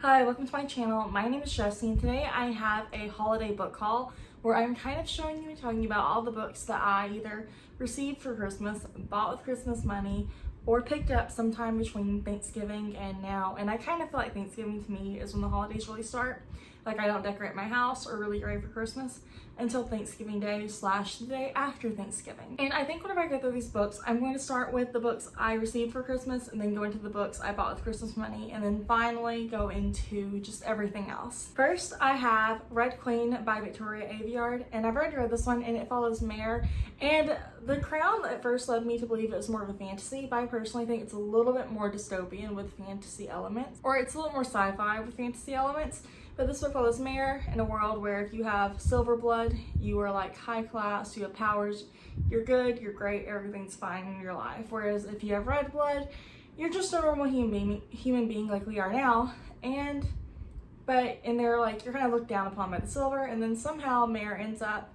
Hi, welcome to my channel. My name is Jessie and today I have a holiday book haul where I'm kind of showing you and telling you about all the books that I either received for Christmas, bought with Christmas money, or picked up sometime between Thanksgiving and now. And I kind of feel like Thanksgiving to me is when the holidays really start. Like I don't decorate my house or really get ready for Christmas until Thanksgiving Day / the day after Thanksgiving. And I think whenever I go through these books, I'm going to start with the books I received for Christmas and then go into the books I bought with Christmas money and then finally go into just everything else. First, I have Red Queen by Victoria Aveyard, and I've already read this one and it follows Mare. And The Crown at first led me to believe it was more of a fantasy, but I personally think it's a little bit more dystopian with fantasy elements, or it's a little more sci-fi with fantasy elements. But this book follows Mare in a world where if you have silver blood, you are like high class, you have powers, you're good, you're great, everything's fine in your life. Whereas if you have red blood, you're just a normal human being like we are now. But they're like, you're kind of looked down upon by the silver, and then somehow Mare ends up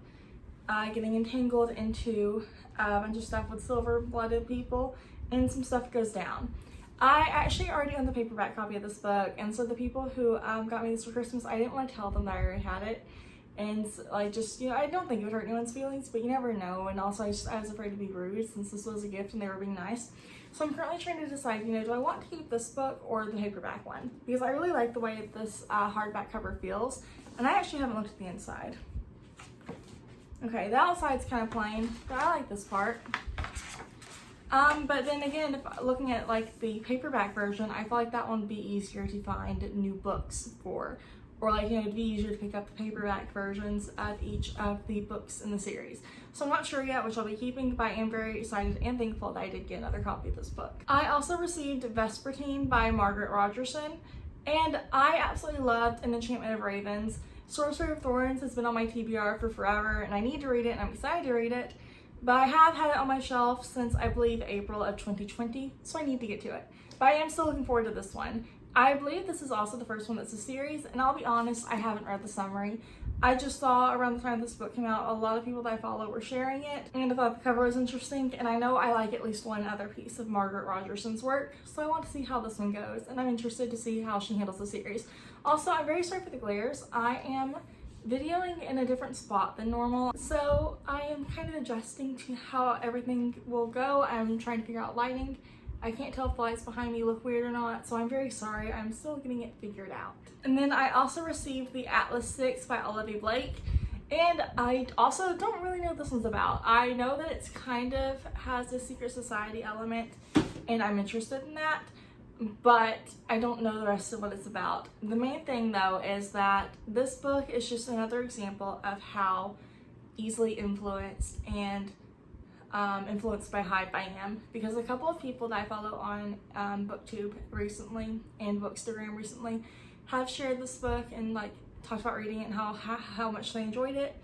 getting entangled into a bunch of stuff with silver-blooded people, and some stuff goes down. I actually already own the paperback copy of this book, and so the people who got me this for Christmas, I didn't want to tell them that I already had it, and like just, I don't think it would hurt anyone's feelings, but you never know. And also I was afraid to be rude since this was a gift and they were being nice. So I'm currently trying to decide, do I want to keep this book or the paperback one? Because I really like the way this hardback cover feels, and I actually haven't looked at the inside. Okay, the outside's kind of plain, but I like this part. But then again, if looking at like the paperback version, I feel like that one would be easier to find new books for, or like, it'd be easier to pick up the paperback versions of each of the books in the series. So I'm not sure yet which I'll be keeping, but I am very excited and thankful that I did get another copy of this book. I also received Vespertine by Margaret Rogerson, and I absolutely loved An Enchantment of Ravens. Sorcerer of Thorns has been on my TBR for forever, and I need to read it, and I'm excited to read it. But I have had it on my shelf since I believe April of 2020, so I need to get to it. But I am still looking forward to this one. I believe this is also the first one that's a series, and I'll be honest, I haven't read the summary. I just saw around the time this book came out, a lot of people that I follow were sharing it, and I thought the cover was interesting, and I know I like at least one other piece of Margaret Rogerson's work, so I want to see how this one goes, and I'm interested to see how she handles the series. Also, I'm very sorry for the glares. I am videoing in a different spot than normal, so I am kind of adjusting to how everything will go. I'm trying to figure out lighting. I can't tell if the lights behind me look weird or not, so I'm very sorry. I'm still getting it figured out. And then I also received the Atlas 6 by Olivia Blake, and I also don't really know what this one's about. I know that it's kind of has a secret society element, and I'm interested in that, but I don't know the rest of what it's about. The main thing though is that this book is just another example of how easily influenced and influenced by hype I am, because a couple of people that I follow on BookTube recently and Bookstagram recently have shared this book and like talked about reading it and how much they enjoyed it.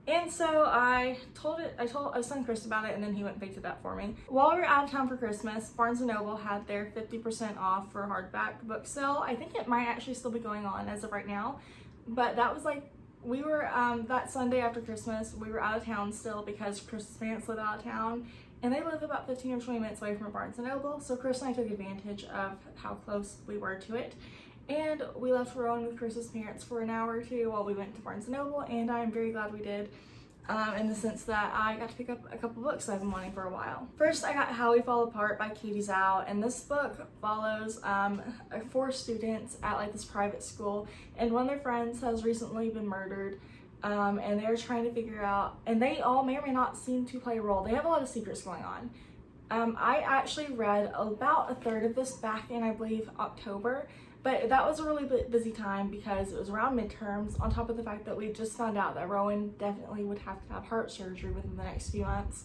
And so I was telling Chris about it, and then he went and picked it up for me. While we were out of town for Christmas, Barnes & Noble had their 50% off for hardback book sale. I think it might actually still be going on as of right now, but that was like, we were, that Sunday after Christmas, we were out of town still because Chris's parents live out of town, and they live about 15 or 20 minutes away from a Barnes & Noble, so Chris and I took advantage of how close we were to it. And we left Rowan with Chris's parents for an hour or two while we went to Barnes & Noble, and I'm very glad we did, in the sense that I got to pick up a couple books I've been wanting for a while. First, I got How We Fall Apart by Katie Zhao, and this book follows 4 students at like this private school, and one of their friends has recently been murdered, and they're trying to figure out, and they all may or may not seem to play a role. They have a lot of secrets going on. I actually read about a third of this back in, I believe, October. But that was a really busy time because it was around midterms, on top of the fact that we just found out that Rowan definitely would have to have heart surgery within the next few months.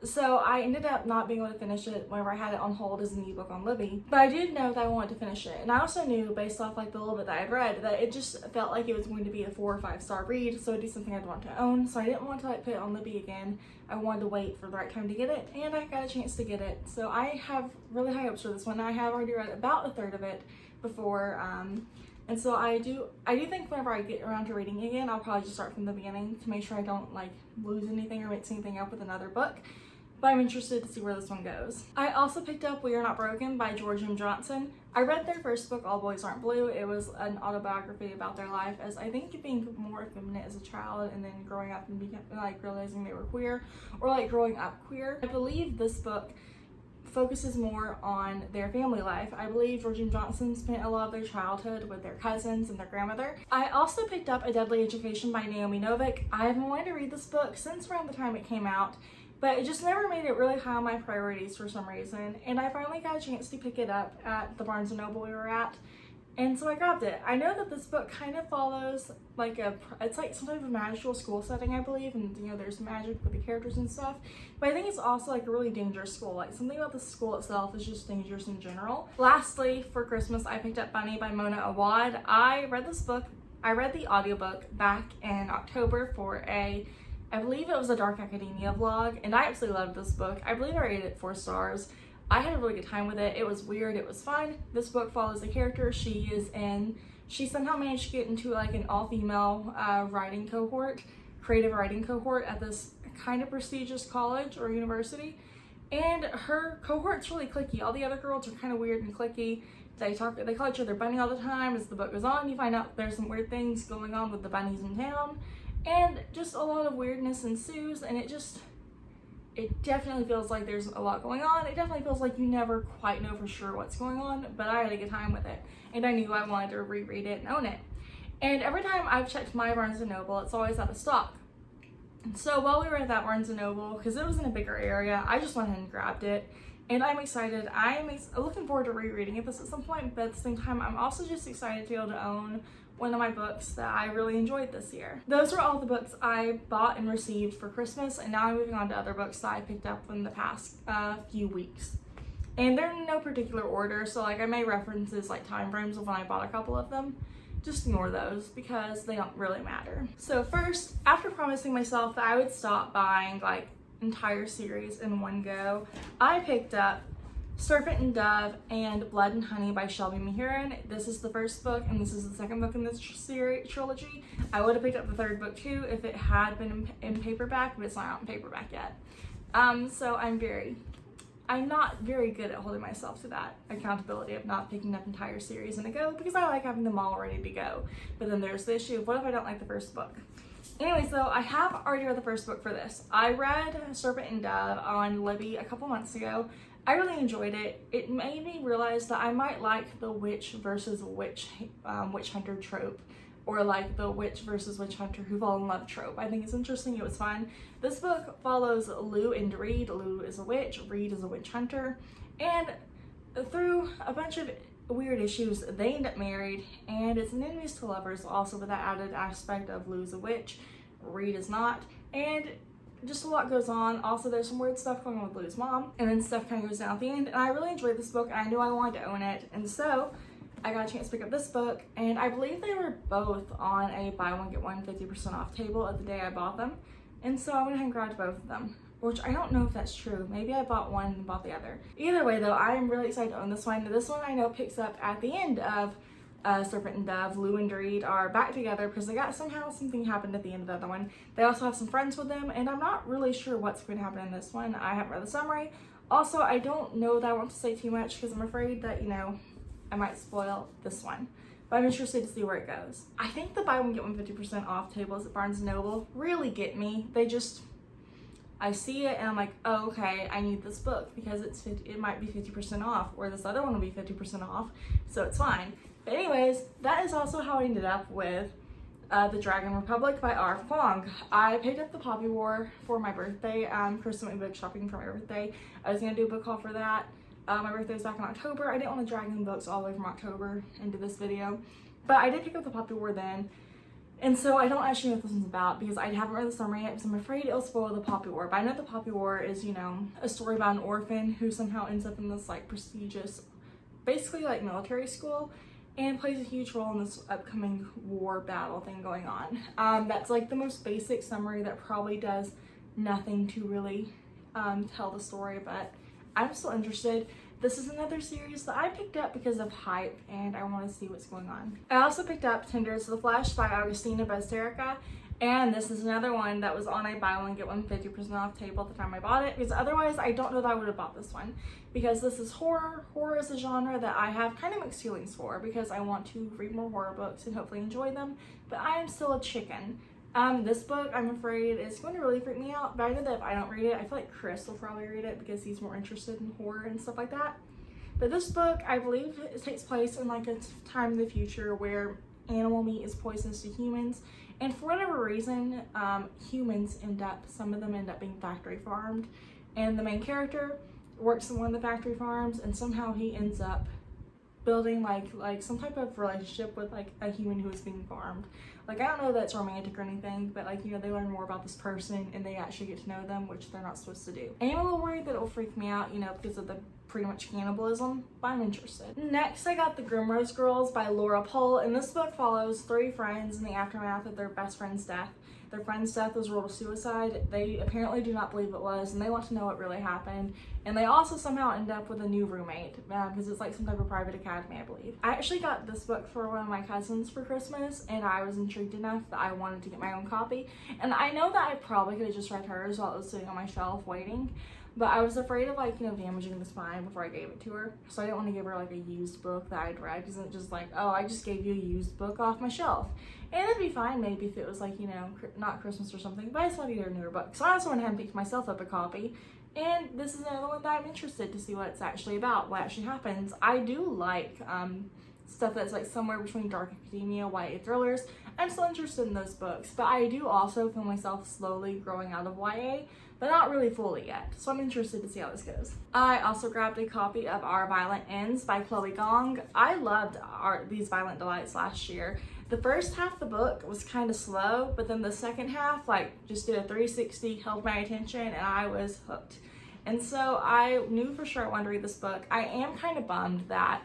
So I ended up not being able to finish it whenever I had it on hold as an ebook on Libby. But I did know that I wanted to finish it. And I also knew, based off like the little bit that I had read, that it just felt like it was going to be a 4 or 5 star read, so it'd be something I'd want to own. So I didn't want to like put it on Libby again. I wanted to wait for the right time to get it, and I got a chance to get it. So I have really high hopes for this one. I have already read about a third of it before, and so I do think whenever I get around to reading again, I'll probably just start from the beginning to make sure I don't like lose anything or mix anything up with another book. But I'm interested to see where this one goes. I also picked up We Are Not Broken by George M. Johnson. I read their first book, All Boys Aren't Blue. It was an autobiography about their life as, I think, being more effeminate as a child and then growing up and like realizing they were queer, or like growing up queer. I believe this book focuses more on their family life. I believe Georgine Johnson spent a lot of their childhood with their cousins and their grandmother. I also picked up A Deadly Education by Naomi Novik. I've been wanting to read this book since around the time it came out, but it just never made it really high on my priorities for some reason. And I finally got a chance to pick it up at the Barnes & Noble we were at. And so I grabbed it. I know that this book kind of follows like it's like some type of magical school setting, I believe. And you know, there's magic with the characters and stuff. But I think it's also like a really dangerous school. Like something about the school itself is just dangerous in general. Lastly, for Christmas, I picked up Bunny by Mona Awad. I read this book. I read the audiobook back in October for I believe it was a Dark Academia vlog, and I absolutely loved this book. I believe I rated it 4 stars. I had a really good time with it. It was weird, it was fun. This book follows the character. She somehow managed to get into like an all-female writing cohort, creative writing cohort at this kind of prestigious college or university. And her cohort's really cliquey. All the other girls are kind of weird and cliquey. They call each other Bunny all the time. As the book goes on, you find out there's some weird things going on with the bunnies in town. And just a lot of weirdness ensues, and it definitely feels like there's a lot going on. It definitely feels like you never quite know for sure what's going on, but I had a good time with it. And I knew I wanted to reread it and own it. And every time I've checked my Barnes & Noble, it's always out of stock. So while we were at that Barnes & Noble, because it was in a bigger area, I just went ahead and grabbed it. And I'm excited. I'm looking forward to rereading it this at some point, but at the same time, I'm also just excited to be able to own one of my books that I really enjoyed this year. Those are all the books I bought and received for Christmas, and now I'm moving on to other books that I picked up in the past few weeks. And they're in no particular order, so like I may references like time frames of when I bought a couple of them. Just ignore those because they don't really matter. So first, after promising myself that I would stop buying like entire series in one go, I picked up Serpent and Dove and Blood and Honey by Shelby Mahurin. This is the first book and this is the second book in this trilogy. I would have picked up the third book too if it had been in paperback, but it's not out in paperback yet. So I'm not very good at holding myself to that accountability of not picking up entire series in a go because I like having them all ready to go. But then there's the issue of what if I don't like the first book? Anyways, though, I have already read the first book for this. I read Serpent and Dove on Libby a couple months ago. I really enjoyed it. It made me realize that I might like the witch versus witch hunter trope, or like the witch versus witch hunter who fall in love trope. I think it's interesting. It was fun. This book follows Lou and Reed. Lou is a witch, Reed is a witch hunter, and through a bunch of weird issues, they end up married, and it's an enemies to lovers also with that added aspect of Lou's a witch, Reed is not, and just a lot goes on. Also, there's some weird stuff going on with Lou's mom, and then stuff kind of goes down at the end, and I really enjoyed this book, and I knew I wanted to own it, and so I got a chance to pick up this book, and I believe they were both on a buy one get one 50% off table at the day I bought them, and so I went ahead and grabbed both of them, which I don't know if that's true. Maybe I bought one and bought the other. Either way though, I am really excited to own this one. This one I know picks up at the end of Serpent and Dove. Lou and Reed are back together because they got something happened at the end of the other one. They also have some friends with them, and I'm not really sure what's going to happen in this one. I haven't read the summary. Also, I don't know that I want to say too much because I'm afraid that, you know, I might spoil this one. But I'm interested to see where it goes. I think the buy one get one 50% off tables at Barnes & Noble really get me. I see it and I'm like, oh, okay, I need this book because it might be 50% off, or this other one will be 50% off, so it's fine. But anyways, that is also how I ended up with The Dragon Republic by R.F. Kuang. I picked up the Poppy War for my birthday. Kristen went book shopping for my birthday. I was gonna do a book haul for that. My birthday was back in October. I didn't want to drag in books all the way from October into this video, but I did pick up the Poppy War then. And so I don't actually know what this one's about because I haven't read the summary yet because I'm afraid it'll spoil the Poppy War. But I know the Poppy War is, you know, a story about an orphan who somehow ends up in this like prestigious, basically like military school, and plays a huge role in this upcoming war battle thing going on. That's like the most basic summary that probably does nothing to really tell the story, but I'm still interested. This is another series that I picked up because of hype and I want to see what's going on. I also picked up Tenders of the Flesh by Augustina Bazterrica, And this is another one that was on a buy one get one 50% off table at the time I bought it, because otherwise I don't know that I would have bought this one, because this is horror. Horror is a genre that I have kind of mixed feelings for, because I want to read more horror books and hopefully enjoy them, but I am still a chicken. This book, I'm afraid, is going to really freak me out, but I know that if I don't read it, I feel like Chris will probably read it because he's more interested in horror and stuff like that. But this book, I believe it takes place in like a time in the future where animal meat is poisonous to humans, and for whatever reason, humans some of them end up being factory farmed, and the main character works in one of the factory farms, and somehow he ends up building like some type of relationship with like a human who is being farmed. Like, I don't know that it's romantic or anything, but like, you know, they learn more about this person and they actually get to know them, which they're not supposed to do. I am a little worried that it will freak me out, you know, because of the pretty much cannibalism, but I'm interested. Next, I got The Grimrose Girls by Laura Pohl, and this book follows 3 friends in the aftermath of their best friend's death. Their friend's death was ruled a suicide. They apparently do not believe it was, and they want to know what really happened. And they also somehow end up with a new roommate, because it's like some type of private academy, I believe. I actually got this book for one of my cousins for Christmas, and I was intrigued enough that I wanted to get my own copy. And I know that I probably could have just read hers while it was sitting on my shelf waiting, but I was afraid of like, you know, damaging the spine before I gave it to her. So I didn't want to give her like a used book that I'd read, because it's just like, oh, I just gave you a used book off my shelf. And it'd be fine maybe if it was like, you know, not Christmas or something, but I just wanted to get a newer book. So I also went ahead and picked myself up a copy. And this is another one that I'm interested to see what it's actually about, what actually happens. I do like stuff that's like somewhere between dark academia, YA thrillers. I'm still interested in those books, but I do also feel myself slowly growing out of YA, but not really fully yet. So I'm interested to see how this goes. I also grabbed a copy of Our Violent Ends by Chloe Gong. I loved these Violent Delights last year. The first half of the book was kind of slow, but then the second half, like, just did a 360, held my attention, and I was hooked. And so I knew for sure I wanted to read this book. I am kind of bummed that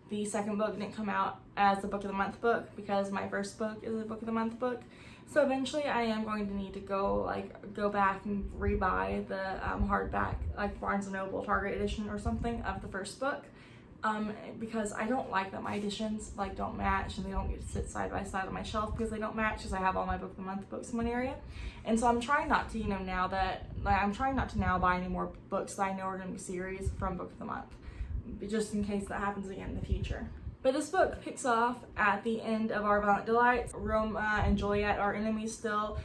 the second book didn't come out as the Book of the Month book, because my first book is a Book of the Month book. So eventually I am going to need to go back and rebuy the hardback, like Barnes & Noble Target edition or something of the first book. Because I don't like that my editions like don't match, and they don't get to sit side by side on my shelf because they don't match, because I have all my Book of the Month books in one area. And so I'm trying not to, you know, I'm trying not to now buy any more books that I know are going to be series from Book of the Month, just in case that happens again in the future. But this book picks off at the end of Our Violent Delights. Roma and Juliet are enemies still.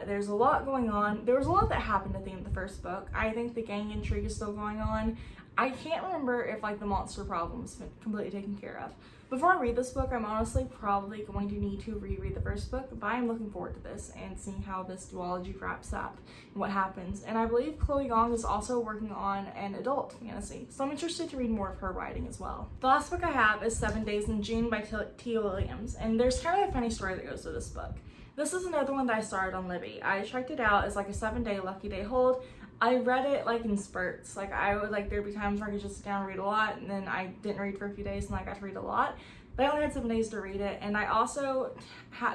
There's a lot going on. There was a lot that happened at the end of the first book. I think the gang intrigue is still going on. I can't remember if like the monster problem's been completely taken care of. Before I read this book, I'm honestly probably going to need to reread the first book, but I'm looking forward to this and seeing how this duology wraps up and what happens. And I believe Chloe Gong is also working on an adult fantasy, so I'm interested to read more of her writing as well. The last book I have is 7 Days in June by Tia Williams, and there's kind of a funny story that goes with this book. This is another one that I started on Libby. I checked it out as like a 7-day lucky day hold. I read it like in spurts. Like I would there'd be times where I could just sit down and read a lot, and then I didn't read for a few days and I got to read a lot. But I only had 7 days to read it, and I also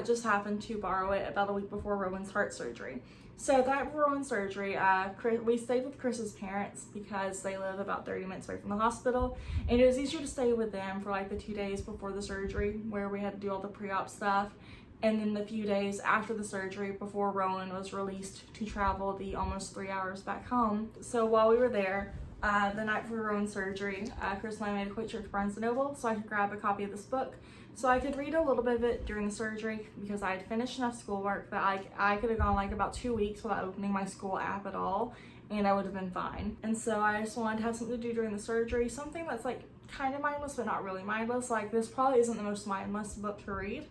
just happened to borrow it about a week before Rowan's heart surgery. So that Rowan's surgery, we stayed with Chris's parents because they live about 30 minutes away from the hospital, and it was easier to stay with them for like the 2 days before the surgery, where we had to do all the pre-op stuff. And then the few days after the surgery, before Rowan was released to travel the almost 3 hours back home. So while we were there, the night before Rowan's surgery, Chris and I made a quick trip to Barnes & Noble so I could grab a copy of this book, so I could read a little bit of it during the surgery, because I had finished enough schoolwork that I could have gone like about 2 weeks without opening my school app at all, and I would have been fine. And so I just wanted to have something to do during the surgery, something that's like kind of mindless but not really mindless. Like, this probably isn't the most mindless book to read,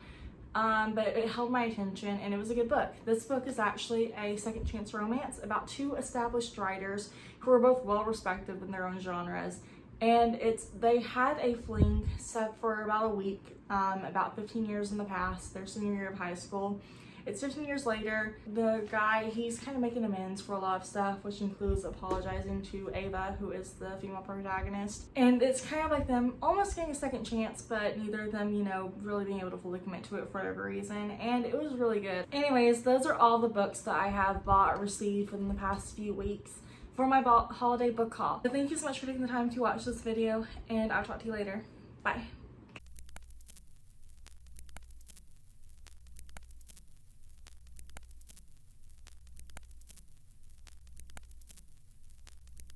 but it held my attention and it was a good book. This book is actually a second chance romance about 2 established writers who are both well respected in their own genres, and they had a fling set for about a week, about 15 years in the past, their senior year of high school. It's 15 years later. The guy, he's kind of making amends for a lot of stuff, which includes apologizing to Ava, who is the female protagonist. And it's kind of like them almost getting a second chance, but neither of them, you know, really being able to fully commit to it for whatever reason. And it was really good. Anyways, those are all the books that I have bought or received within the past few weeks for my holiday book haul. So thank you so much for taking the time to watch this video, and I'll talk to you later. Bye.